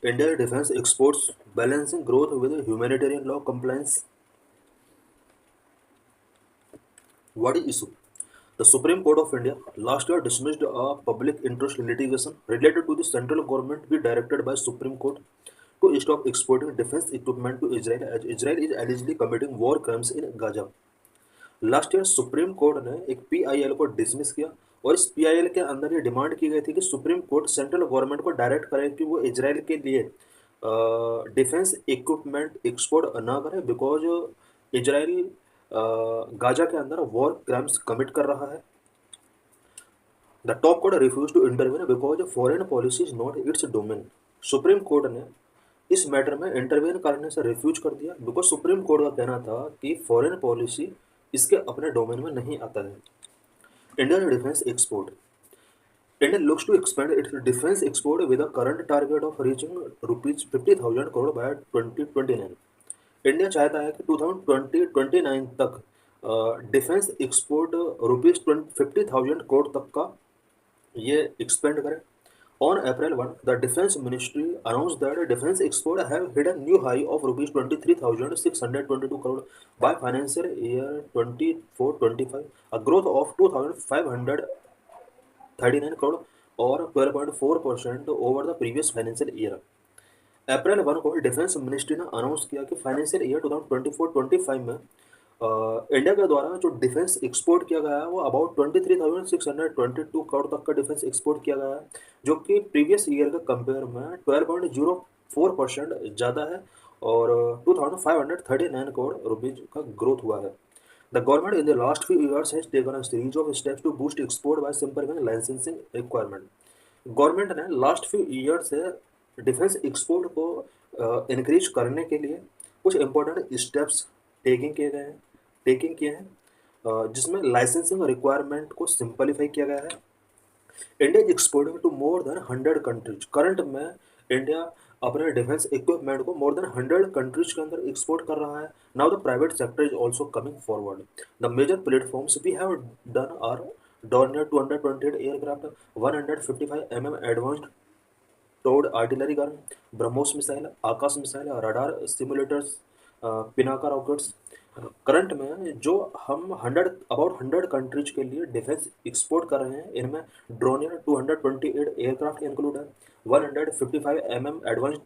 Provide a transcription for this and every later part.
India defense exports balancing growth with humanitarian law compliance. What is issue? The Supreme Court of India last year dismissed a public interest litigation related to the central government be directed by Supreme Court to stop exporting defense equipment to Israel as Israel is allegedly committing war crimes in Gaza. Last year supreme court ने एक PIL को dismiss किया और इस PIL के अंदर ये demand की गई थी कि सुप्रीम कोर्ट सेंट्रल गवर्नमेंट को डायरेक्ट करे कि वो इजराइल के लिए डिफेंस इक्विपमेंट एक्सपोर्ट ना करे बिकॉज इजराइल गाजा के अंदर वॉर क्राइम्स कमिट कर रहा है. The top court refuse to intervene because foreign policy is not its domain. Supreme court ने इस मैटर में इंटरवीन करने से रिफ्यूज कर दिया बिकॉज सुप्रीम कोर्ट का कहना था कि फॉरेन पॉलिसी इसके अपने डोमेन में नहीं आता है. India defence export. India looks to expand its defense export with a current target of reaching rupees 50,000 crore by 2029. India चाहता है कि 2029 तक डिफेंस एक्सपोर्ट रुपीज 50,000 करोड़ तक का ये एक्सपेंड करें. On April 1, the Defense Ministry announced that defense export have hit a new high of rupees 23,622 crore by financial year 24-25, a growth of 2,539 crore और 12.4% over the previous financial year. अप्रैल 1 को defence ministry ने announce किया कि financial year 2024-25 में India के द्वारा जो defence export किया गया है वो अबाउट 23,622 करोड़ तक का डिफेंस एक्सपोर्ट किया गया है, जो कि प्रीवियस ईयर के कंपेयर में 12.04% ज़्यादा है और 2,539 करोड़ रुपीज का ग्रोथ हुआ है. The government in the last few years has taken a series of steps to boost export by simplifying licensing requirement. Government ने लास्ट फ्यू ईयर से डिफेंस एक्सपोर्ट को इंक्रीज करने के लिए कुछ इंपॉर्टेंट स्टेप्स टेकिंग किए हैं जिसमें लाइसेंसिंग रिक्वायरमेंट को सिंपलीफाई किया गया है. India is exporting to more than 100 countries. Current में इंडिया अपने डिफेंस इक्विपमेंट को मोर देन 100 कंट्रीज के अंदर एक्सपोर्ट कर रहा है. Now the private sector is also coming forward. The major platforms we have done are Dornier 228 aircraft, 155 advanced towed artillery gun, BrahMos missile, Akash missile, radar simulators, Pinaka rockets. Current में जो हम 100 countries के लिए डिफेंस एक्सपोर्ट कर रहे हैं इनमें ड्रोनियर 228 aircraft include है, 155 advance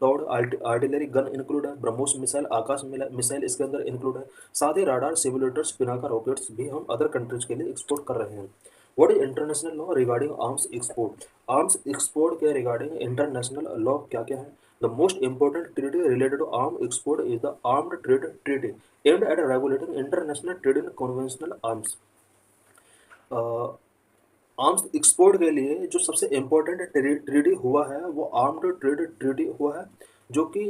towed artillery gun include है, ब्रह्मोस मिसाइल आकाश मिसाइल इसके अंदर इंक्लूड है. साथ ही राडार सिमुलेटर्स पिनाका रॉकेट्स भी हम अदर कंट्रीज के लिए एक्सपोर्ट कर रहे हैं. What is international law regarding arms export. Arms export के रिगार्डिंग इंटरनेशनल लॉ क्या क्या है? The most important treaty related to arm export is the armed trade treaty aimed at regulating international trade in conventional arms. Arms export के लिए जो सबसे important treaty हुआ है वो आर्म्ड ट्रेड ट्रीटी हुआ है, जो कि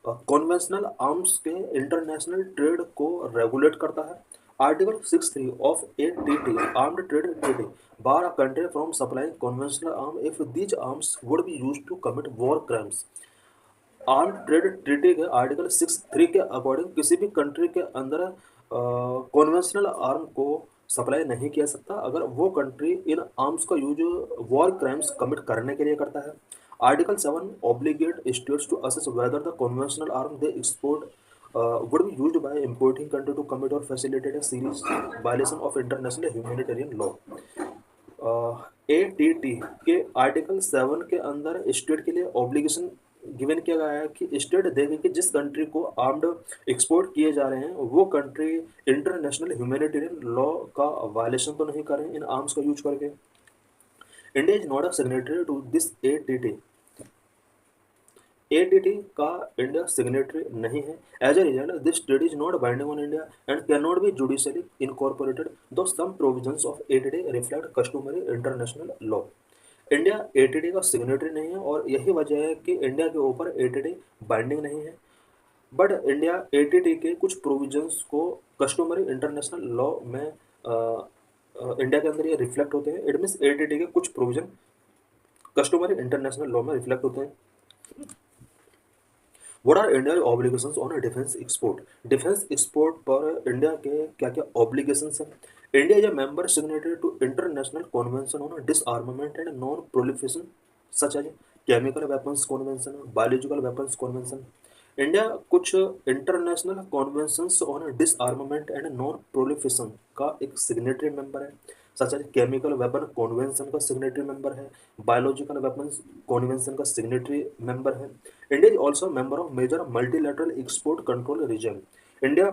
कन्वेंशनल आर्म्स के इंटरनेशनल ट्रेड को रेगुलेट करता है. Article 6(3) of ATT armed trade treaty bar a country from supplying conventional arm if these arms would be used to commit war crimes. Arm trade treaty के article 6(3) के according किसी भी country के अंदर conventional arm को supply नहीं किया सकता अगर वो कंट्री इन आर्म्स का यूज वॉर क्राइम्स कमिट करने के लिए करता है. Article 7 obligate states to assess whether the conventional arm they export would be used by importing country to commit or facilitate a serious violation of international humanitarian law. ATT के article 7 के अंदर state के लिए obligation given किया गया है कि state देखे कि जिस कंट्री को आर्म्ड एक्सपोर्ट किए जा रहे हैं वो कंट्री इंटरनेशनल ह्यूमैनिटेरियन लॉ का वायलेशन तो नहीं कर रहे हैं इन आर्म्स का यूज करके. India is not a signatory to this ATT. ATT का इंडिया सिग्नेटरी नहीं है. As a result this treaty is not binding on India and can not be judicially incorporated though some provisions of ATT reflect customary international law. India ATT का signatory नहीं है और यही वजह है कि इंडिया के ऊपर ATT बाइंडिंग नहीं है. बट इंडिया ATT के कुछ प्रोविजंस को कस्टमरी इंटरनेशनल लॉ में इंडिया के अंदर ये रिफ्लेक्ट होते हैं. इट मीन्स ATT के कुछ प्रोविजन कस्टमरी इंटरनेशनल लॉ में रिफ्लेक्ट होते हैं. What are India's obligations on a defense export? Defense export पर इंडिया के क्या क्या ऑब्लिगेशंस हैं? India is a member signatory to international convention on disarmament and non proliferation such as chemical weapons convention, biological weapons convention. India कुछ international conventions on disarmament and non proliferation का एक signatory member है, such as chemical weapon convention का signatory member है, biological weapons convention का signatory member है। India is also member of major multilateral export control regime. India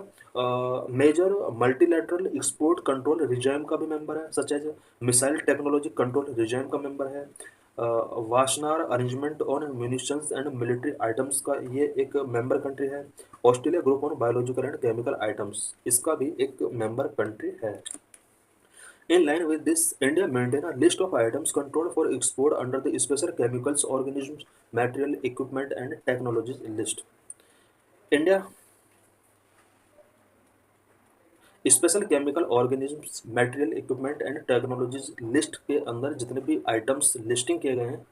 major multilateral export control regime का भी member है, such as missile technology control regime का member है, Wassenaar arrangement on munitions and military items का ये एक member country है। Australia group on biological and chemical items इसका भी एक मेंबर कंट्री है। In line with this, India maintain a list of items controlled for export under the Special Chemicals Organisms, Material, Equipment and Technologies list. India special chemical organisms, material, equipment and technologies list के अंदर जितने भी items listing किए गए हैं,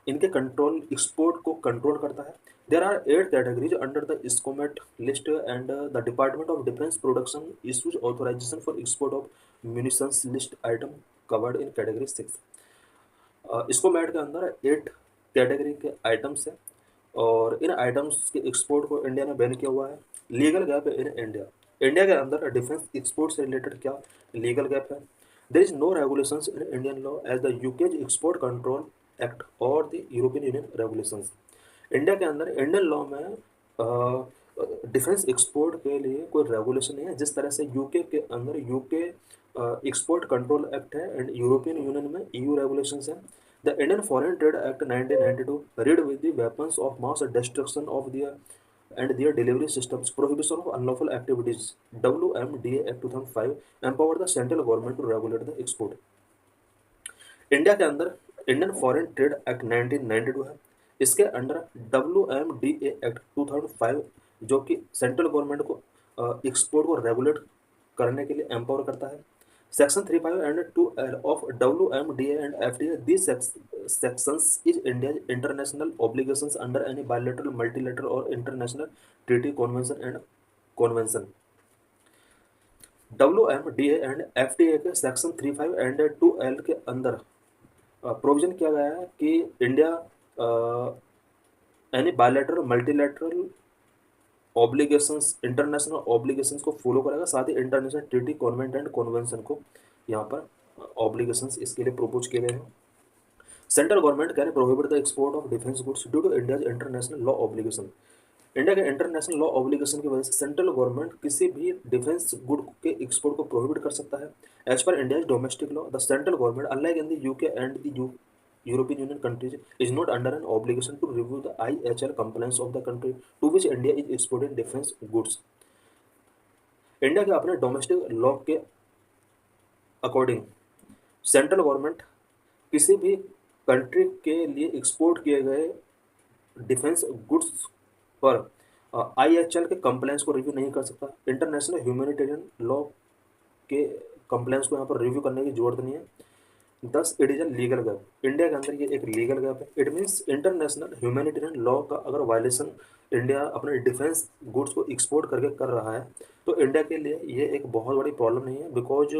इनके control export को control करता है। There are 8 categories under the SCOMET list and the department of defense production issues authorization for export of munitions list item covered in category 6। SCOMET के अंदर 8 कैटेगरी के आइटम्स हैं और इन आइटम्स के एक्सपोर्ट को इंडिया ने बैन किया हुआ है। Legal gap in India, India के अंदर डिफेंस एक्सपोर्ट से रिलेटेड क्या लीगल गैप है? There is no regulations in Indian law as the UK's export control act और the European Union regulations. India के अंदर इंडियन लॉ में डिफेंस एक्सपोर्ट के लिए कोई रेगुलेशन नहीं है, जिस तरह से यूके के अंदर यूके एक्सपोर्ट कंट्रोल एक्ट है एंड यूरोपियन यूनियन में ईयू रेगुलेशंस हैं। The Indian foreign trade act 1992 read with the weapons of mass destruction of the and their delivery systems, prohibition of unlawful activities, WMDA Act 2005 empowered the central government to regulate the export। India के अंदर Indian foreign trade act 1992 है, इसके under WMDA act 2005 जो कि central government को export को regulate करने के लिए एम्पावर करता है। Section 35 and 2L of WMDA and FTA these sections is India's international obligations under any bilateral, multilateral or international treaty, convention and convention। WMDA and FTA के section 35 and 2L के अंदर provision किया गया है कि India any bilateral, multilateral obligations, international obligations को follow करेगा, साथ ही international treaty, convent and convention को यहाँ पर ऑब्लिगेशंस इसके लिए प्रपोज किए गए हैं। Central government can prohibit the export of defence goods due to India's international law obligation. India के इंटरनेशनल लॉ ऑब्लिगेशन की वजह से सेंट्रल गवर्नमेंट किसी भी डिफेंस गुड के एक्सपोर्ट को प्रोहिबिट कर सकता है। As per India's domestic law, the central government unlike in the UK and the European Union countries is not under an obligation to review the IHL compliance of the country to which India is exporting defense goods। India के अपने domestic law के according central government किसी भी country के लिए export किए गए defence goods पर IHL के कंप्लायंस को रिव्यू नहीं कर सकता। इंटरनेशनल ह्यूमैनिटेरियन लॉ के कंप्लायंस को यहाँ पर रिव्यू करने की जरूरत नहीं है। Thus it is a legal gap, India के अंदर ये एक लीगल गैप है। It means international humanitarian law का अगर वायलेशन इंडिया अपने डिफेंस गुड्स को एक्सपोर्ट करके कर रहा है तो इंडिया के लिए ये एक बहुत बड़ी प्रॉब्लम नहीं है, बिकॉज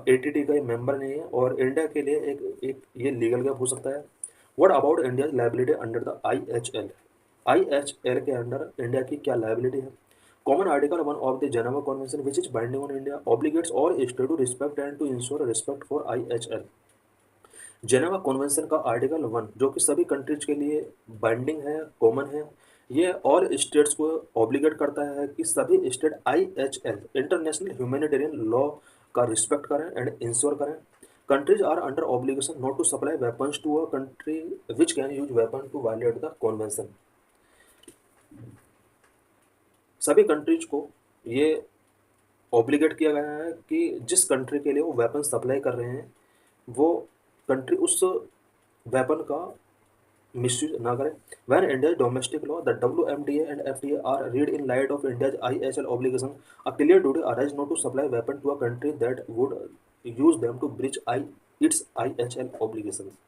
ATT का मेंबर नहीं है और इंडिया के लिए एक ये लीगल गैप हो सकता है। What about India liability under the IHL? IHL के अंडर इंडिया की क्या लायबिलिटी है? Common Article 1 of the Geneva Convention, which is binding on India, obligates all states to respect and to ensure respect for IHL। Geneva convention का article 1 जो कि सभी countries के लिए बाइंडिंग है, कॉमन है, ये ऑल स्टेट्स को ऑब्लिगेट करता है कि सभी state IHL international humanitarian law का रिस्पेक्ट करें एंड इंश्योर करें। Countries are under obligation not to supply weapons to a country which can use weapon to violate the convention. सभी कंट्रीज को ये ऑब्लिगेट किया गया है कि जिस कंट्री के लिए वो वेपन सप्लाई कर रहे हैं वो कंट्री उस वेपन का मिसयूज ना करे। When India's domestic law, the WMDA and FTA are read in light of India's IHL obligation, a clear duty arises not to supply weapon to a country that would use them to breach its IHL obligations।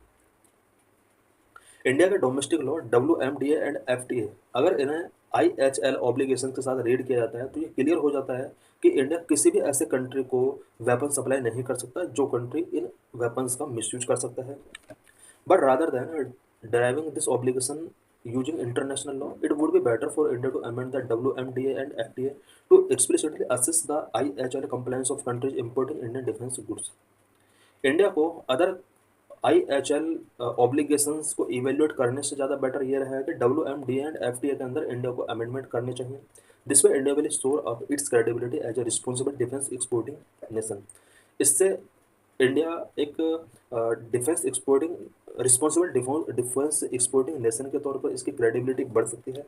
India के domestic law WMDA and FTA अगर इन्हें IHL obligation के साथ read किया जाता है तो ये क्लियर हो जाता है कि इंडिया किसी भी ऐसे कंट्री को वेपन सप्लाई नहीं कर सकता जो कंट्री इन वेपन्स का मिसयूज कर सकता है। But rather than deriving this obligation using international law, it would be better for India to amend the WMDA and FTA to explicitly assess the IHL compliance of countries importing Indian defense goods. India को other IHL obligations को evaluate करने से ज़्यादा better ये रहेगा कि WMDA and FTA के अंदर इंडिया को अमेंडमेंट करने चाहिए. This way India will shore up its credibility as a responsible defence exporting nation. इससे इंडिया एक defence exporting responsible defence exporting nation के तौर पर इसकी क्रेडिबिलिटी बढ़ सकती है.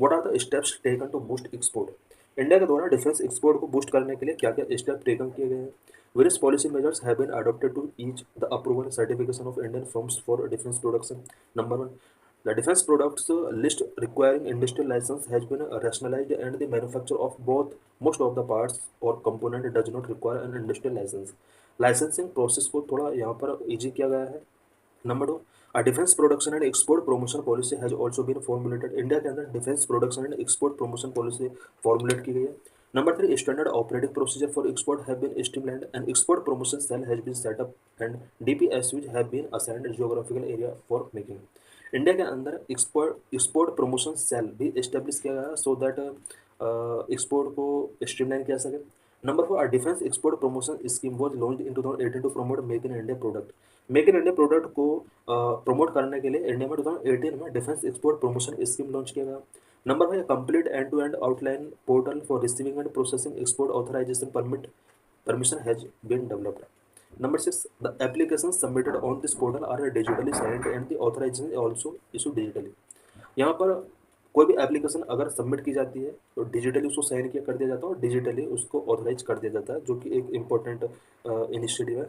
What are the steps taken to boost export? India के द्वारा डिफेंस एक्सपोर्ट को बूस्ट करने के लिए क्या क्या स्टेप टेकन किए गए हैं? Various policy measures have been adopted to each the approval and certification of Indian firms for defense production. Number one, the defense products list requiring industrial license has been rationalized, and the manufacture of both most of the parts or component does not require an industrial license. Licensing process को थोड़ा यहाँ पर easy किया गया है. Number two, a defense production and export promotion policy has also been formulated. India के अंदर defence production and export promotion policy formulate की गई है. Number three, standard operating procedure for export have been streamlined and export promotion cell has been set up and DPSUs have been assigned geographical area for making. India के अंदर export promotion cell भी establish किया गया so that export को streamline किया सके. Number four, defence export promotion scheme was launched in 2018 to promote make in India product. Make in India product को promote करने के लिए इंडिया में 2018 में defence export promotion scheme launch किया गया. Number five, complete end to end outline portal for receiving and processing export authorisation permission has been developed. Number six, the applications submitted on this portal are digitally signed and the authorization is also issued digitally. यहाँ पर कोई भी application अगर submit की जाती है तो digitally उसको साइन किया कर दिया जाता है और डिजिटली उसको ऑथराइज कर दिया जाता है, जो कि एक इम्पोर्टेंट इनिशिएटिव है.